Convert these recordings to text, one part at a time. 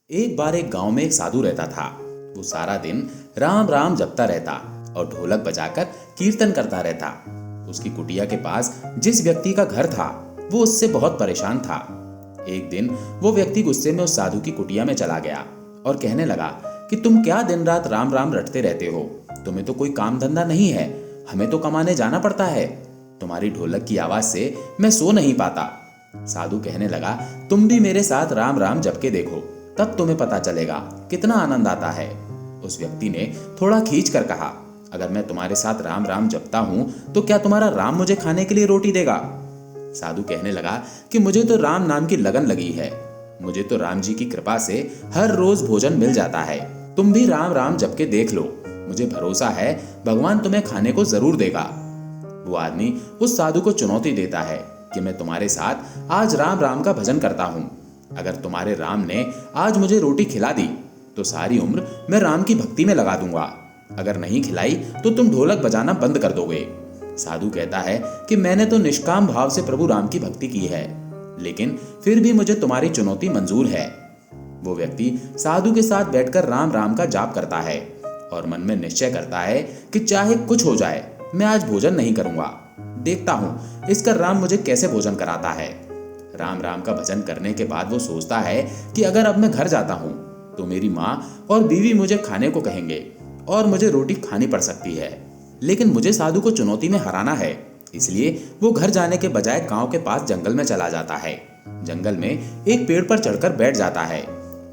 एक बार एक गांव में एक साधु रहता था। वो सारा दिन राम राम जपता रहता और ढोलक बजाकर कीर्तन करता रहता। उसकी कुटिया के पास जिस व्यक्ति का घर था वो उससे बहुत परेशान था। एक दिन वो व्यक्ति गुस्से में उस साधु की कुटिया में चला गया और कहने लगा कि तुम क्या दिन रात राम राम रटते रहते हो? तुम्हें तो कोई काम धंधा नहीं है, हमें तो कमाने जाना पड़ता है। तुम्हारी ढोलक की आवाज से मैं सो नहीं पाता। साधु कहने लगा, तुम भी मेरे साथ राम राम जप के देखो, तब तुम्हें पता चलेगा कितना आनंद आता है। उस व्यक्ति ने थोड़ा खींच कर कहा, अगर मैं तुम्हारे साथ राम राम जपता हूं तो क्या तुम्हारा राम मुझे खाने के लिए रोटी देगा? साधु कहने लगा कि मुझे तो राम नाम की लगन लगी है, मुझे तो राम जी की कृपा से हर रोज भोजन मिल जाता है। तुम भी राम राम जप के देख लो, मुझे भरोसा है भगवान तुम्हें खाने को जरूर देगा। वो आदमी उस साधु को चुनौती देता है कि मैं तुम्हारे साथ आज राम राम का भजन करता हूं। अगर तुम्हारे राम ने आज मुझे रोटी खिला दी तो सारी उम्र मैं राम की भक्ति में लगा दूंगा, अगर नहीं खिलाई तो तुम ढोलक बजाना बंद कर दोगे। साधु कहता है कि मैंने तो निष्काम भाव से प्रभु राम की भक्ति की है, लेकिन फिर भी मुझे तुम्हारी चुनौती मंजूर है। वो व्यक्ति साधु के साथ बैठकर राम राम का जाप करता है और मन में निश्चय करता है कि चाहे कुछ हो जाए मैं आज भोजन नहीं करूंगा, देखता हूं इसका राम मुझे कैसे भोजन कराता है। राम राम का भजन करने के बाद वो सोचता है कि अगर अब मैं घर जाता हूं तो मेरी माँ और बीवी मुझे खाने को कहेंगे और मुझे रोटी खानी पड़ सकती है, लेकिन मुझे साधु को चुनौती में हराना है। इसलिए वो घर जाने के बजाय गांव के पास जंगल में चला जाता है। जंगल में एक पेड़ पर चढ़कर बैठ जाता है।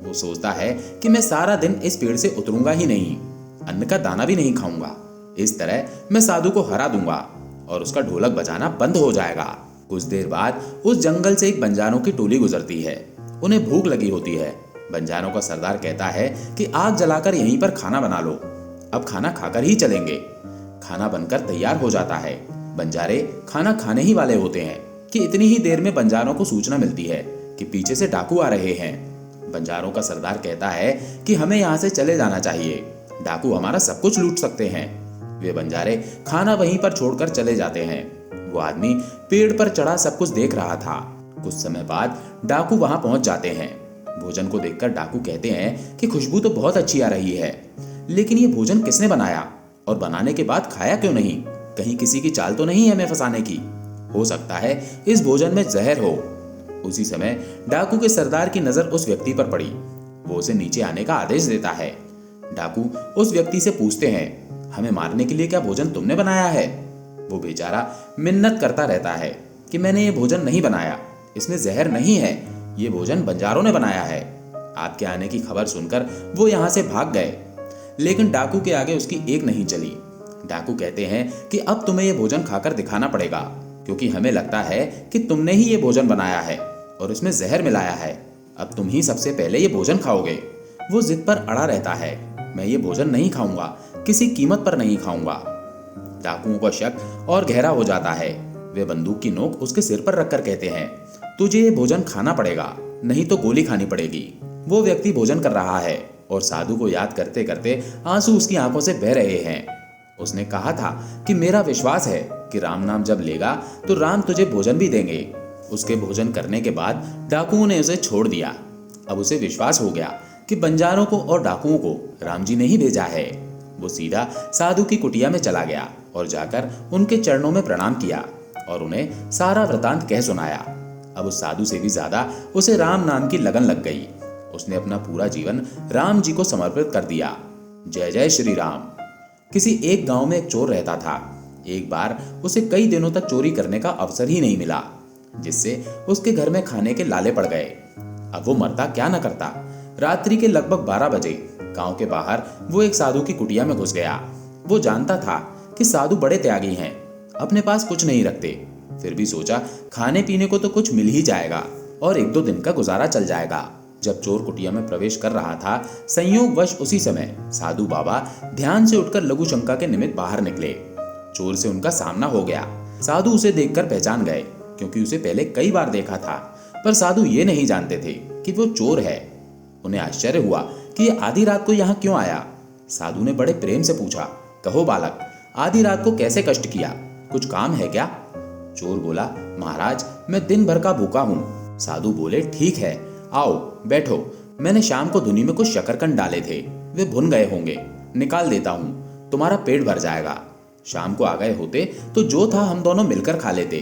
वो सोचता है कि मैं सारा दिन इस पेड़ से उतरूंगा ही नहीं, अन्न का दाना भी नहीं खाऊंगा, इस तरह मैं साधु को हरा दूंगा और उसका ढोलक बजाना बंद हो जाएगा। कुछ देर बाद उस जंगल से एक बंजारों की टोली गुजरती है। उन्हें भूख लगी होती है। बंजारों का सरदार कहता है कि आग जलाकर यहीं पर खाना बना लो, अब खाना खाकर ही चलेंगे। खाना बनकर तैयार हो जाता है। बंजारे खाना खाने ही वाले होते हैं कि इतनी ही देर में बंजारों को सूचना मिलती है कि पीछे से डाकू आ रहे हैं। बंजारों का सरदार कहता है कि हमें यहाँ से चले जाना चाहिए, डाकू हमारा सब कुछ लूट सकते हैं। वे बंजारे खाना वहीं पर छोड़कर चले जाते हैं। वो आदमी पेड़ पर चढ़ा सब कुछ देख रहा था। कुछ समय बाद डाकू वहां पहुंच जाते हैं। भोजन को देखकर डाकू कहते हैं कि खुशबू तो बहुत अच्छी आ रही है, लेकिन ये भोजन किसने बनाया और बनाने के बाद खाया क्यों नहीं? कहीं किसी की चाल तो नहीं है हमें फंसाने की? हो सकता है इस भोजन में जहर हो। उसी समय डाकू के सरदार की नजर उस व्यक्ति पर पड़ी। वो उसे नीचे आने का आदेश देता है। डाकू उस व्यक्ति से पूछते हैं, हमें मारने के लिए क्या भोजन तुमने बनाया है? वो बेचारा मिन्नत करता रहता है कि मैंने ये भोजन नहीं बनाया, इसमें जहर नहीं है, ये भोजन बंजारों ने बनाया है। आपके आने की खबर सुनकर वो यहाँ से भाग गए, लेकिन डाकू के आगे उसकी एक नहीं चली। डाकू कहते हैं कि अब तुम्हें ये भोजन खाकर दिखाना पड़ेगा, क्योंकि हमें लगता है कि तुमने ही ये भोजन बनाया है और इसमें जहर मिलाया है। अब तुम ही सबसे पहले ये भोजन खाओगे। वो जिद पर अड़ा रहता है, मैं ये भोजन नहीं खाऊंगा, किसी कीमत पर नहीं खाऊंगा। डाकुओं का शक और गहरा हो जाता है। वे बंदूक की नोक उसके सिर पर रखकर कहते हैं, तुझे ये भोजन खाना पड़ेगा, नहीं तो गोली खानी पड़ेगी। वो व्यक्ति भोजन कर रहा है और साधु को याद करते करते आंसू उसकी आंखों से बह रहे हैं। उसने कहा था कि मेरा विश्वास है कि राम नाम जब लेगा तो राम तुझे भोजन भी देंगे। उसके भोजन करने के बाद डाकुओं ने उसे छोड़ दिया। अब उसे विश्वास हो गया कि बंजारों को और डाकुओं को राम जी ने ही भेजा है। वो सीधा साधु की कुटिया में चला गया और जाकर उनके चरणों में प्रणाम किया और उन्हें सारा वृतांत कह सुनाया। अब उस साधु से भी ज्यादा उसे राम नाम की लगन लग गई। उसने अपना पूरा जीवन राम जी को समर्पित कर दिया। जय जय श्री राम। किसी एक गांव में एक चोर रहता था। एक बार उसे कई दिनों तक चोरी करने का अवसर ही नहीं मिला, जिससे उसके घर में खाने के लाले पड़ गए। अब वो मरता क्या न करता। रात्रि के लगभग 12 बजे गांव के बाहर वो एक साधु की कुटिया में घुस गया। वो जानता था कि साधु बड़े त्यागी हैं, अपने पास कुछ नहीं रखते, फिर भी सोचा खाने पीने को तो कुछ मिल ही जाएगा और 1-2 दिन का गुजारा चल जाएगा। जब चोर कुटिया में प्रवेश कर रहा था, संयोगवश उसी समय साधु बाबा ध्यान से उठकर लघु शंका के निमित्त बाहर निकले। चोर से उनका सामना हो गया। साधु उसे देखकर पहचान गए, क्योंकि उसे पहले कई बार देखा था, पर साधु ये नहीं जानते थे कि वो चोर है। उन्हें आश्चर्य हुआ कि ये आधी रात को यहाँ क्यों आया। साधु ने बड़े प्रेम से पूछा, कहो बालक, आधी रात को कैसे कष्ट किया, कुछ काम है क्या? चोर बोला, महाराज मैं दिन भर का भूखा हूँ। साधु बोले, ठीक है, आओ बैठो, मैंने शाम को धुनी में कुछ शकरकंद डाले थे, वे भुन गए होंगे, निकाल देता हूँ, तुम्हारा पेट भर जाएगा। शाम को आ गए होते तो जो था हम दोनों मिलकर खा लेते।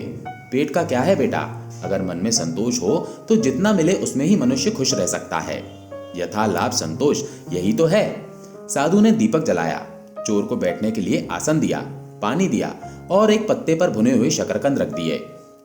पेट का क्या है बेटा, अगर मन में संतोष हो तो जितना मिले उसमें ही मनुष्य खुश रह सकता है। यथा लाभ संतोष, यही तो है। साधु ने दीपक जलाया, चोर को बैठने के लिए आसन दिया, पानी दिया और एक पत्ते पर भुने हुए शकरकंद रख दिए।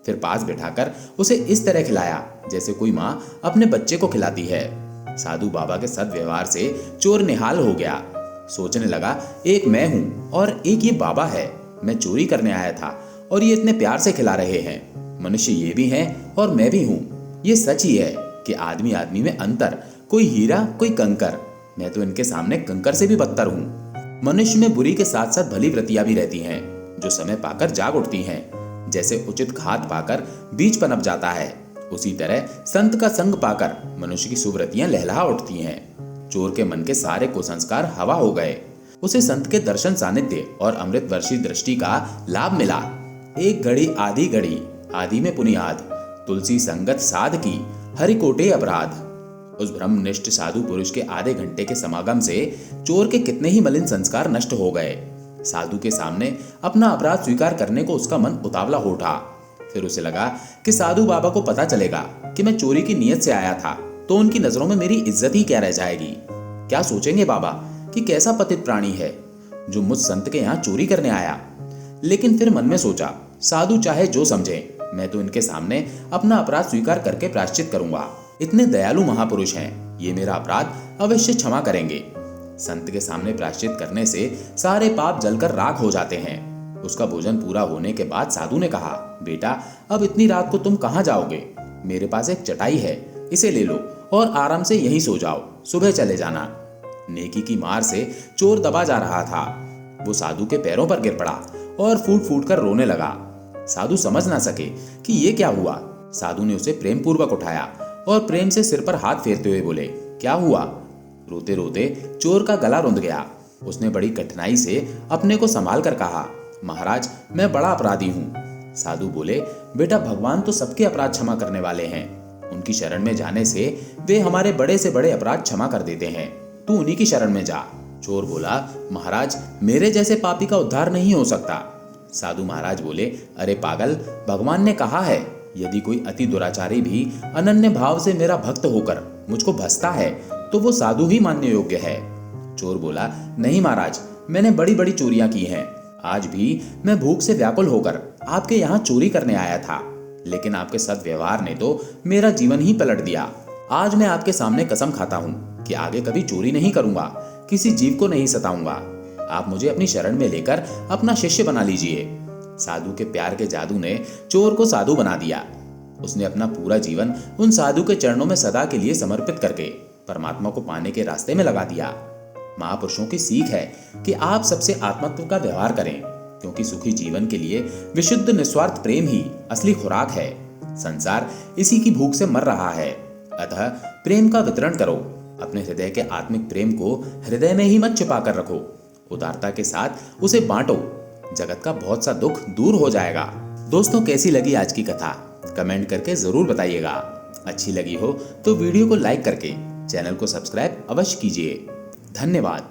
फिर पास बिठाकर उसे इस तरह खिलाया जैसे कोई माँ अपने बच्चे को खिलाती है। साधु बाबा के सद्व्यवहार से चोर निहाल हो गया। सोचने लगा, एक मैं हूं और एक ये बाबा है। मैं चोरी करने आया था और ये इतने प्यार से खिला रहे हैं। मनुष्य ये भी हैं और मैं भी हूं। ये सच ही है कि आदमी आदमी में अंतर, कोई हीरा कोई कंकर। मैं तो इनके सामने कंकर से भी बदतर हूं। मनुष्य में बुरी के साथ साथ भली वृत्तियां भी रहती हैं, जो समय पाकर जाग उठती हैं। जैसे उचित खाद पाकर बीज पनप जाता है, उसी तरह संत का संग पाकर मनुष्य की सुवृत्तियां लहलहा उठती हैं। चोर के मन के सारे कुसंस्कार हवा हो गए। उसे संत के दर्शन सानिध्य और अमृत वर्षी दृष्टि का लाभ मिला। एक घड़ी आधी में पुनियाद, तुलसी संगत साध की, हरि कोटे अपराध। उस ब्रह्मनिष्ठ साधु पुरुष के आधे घंटे के समागम से चोर के कितने ही मलिन संस्कार नष्ट हो गए। साधु के सामने अपना अपराध स्वीकार करने को उसका मन उतावला हो उठा। फिर उसे लगा कि साधु बाबा को पता चलेगा कि मैं चोरी की नीयत से आया था तो उनकी नजरों में मेरी इज्जत ही क्या रह जाएगी। क्या सोचेंगे बाबा कि कैसा पतित प्राणी है जो मुझ संत के यहाँ चोरी करने आया। लेकिन फिर मन में सोचा, साधु चाहे जो समझे, मैं तो इनके सामने अपना अपराध स्वीकार करके प्रायश्चित करूंगा। इतने दयालु महापुरुष हैं, ये मेरा अपराध अवश्य क्षमा करेंगे। संत के सामने प्रायश्चित करने से सारे पाप जलकर राख हो जाते हैं। उसका भोजन पूरा होने के बाद साधु ने कहा, बेटा अब इतनी रात को तुम कहाँ जाओगे? मेरे पास एक चटाई है, इसे ले लो और आराम से यहीं सो जाओ, सुबह चले जाना। नेकी की मार से चोर दबा जा रहा था। वो साधु के पैरों पर गिर पड़ा और फूट फूट कर रोने लगा। साधु समझ ना सके कि ये क्या हुआ। साधु ने उसे प्रेम पूर्वक उठाया और प्रेम से सिर पर हाथ फेरते हुए बोले, क्या हुआ? रोते रोते चोर का गला रुंध गया। उसने बड़ी कठिनाई से अपने को संभाल कर कहा, महाराज मैं बड़ा अपराधी हूँ। साधु बोले, बेटा भगवान तो सबके अपराध क्षमा करने वाले हैं। उनकी शरण में जाने से वे हमारे बड़े से बड़े अपराध क्षमा कर देते हैं। तू उन्हीं की शरण में जा। चोर बोला, महाराज मेरे जैसे पापी का उद्धार नहीं हो सकता। साधु महाराज बोले, अरे पागल, भगवान ने कहा है यदि कोई अति दुराचारी भी अनन्य भाव से मेरा भक्त होकर मुझको भसता है तो वो साधु ही मानने योग्य है। चोर बोला, नहीं महाराज, मैंने बड़ी बड़ी चोरियां की हैं। आज भी मैं भूख से व्याकुल होकर आपके यहाँ चोरी करने आया था, लेकिन आपके सद्व्यवहार ने तो मेरा जीवन ही पलट दिया। आज मैं आपके सामने कसम खाता हूँ कि आगे कभी चोरी नहीं करूंगा, किसी जीव को नहीं सताऊंगा। आप मुझे अपनी शरण में लेकर अपना शिष्य बना लीजिए। साधु के प्यार के जादू ने चोर को साधु बना दिया। उसने अपना पूरा जीवन उन साधु के चरणों में सदा के लिए समर्पित करके परमात्मा को पाने के रास्ते में लगा दिया। महापुरुषों की सीख है कि आप सबसे आत्मत्व का व्यवहार करें, क्योंकि सुखी जीवन के लिए विशुद्ध निस्वार्थ प्रेम ही असली खुराक है। संसार इसी की भूख से मर रहा है, अतः प्रेम का वितरण करो। अपने हृदय के आत्मिक प्रेम को हृदय में ही मत छिपा कर रखो, उदारता के साथ उसे बांटो। जगत का बहुत सा दुख दूर हो जाएगा। दोस्तों, कैसी लगी आज की कथा? कमेंट करके जरूर बताइएगा। अच्छी लगी हो तो वीडियो को लाइक करके चैनल को सब्सक्राइब अवश्य कीजिए। धन्यवाद।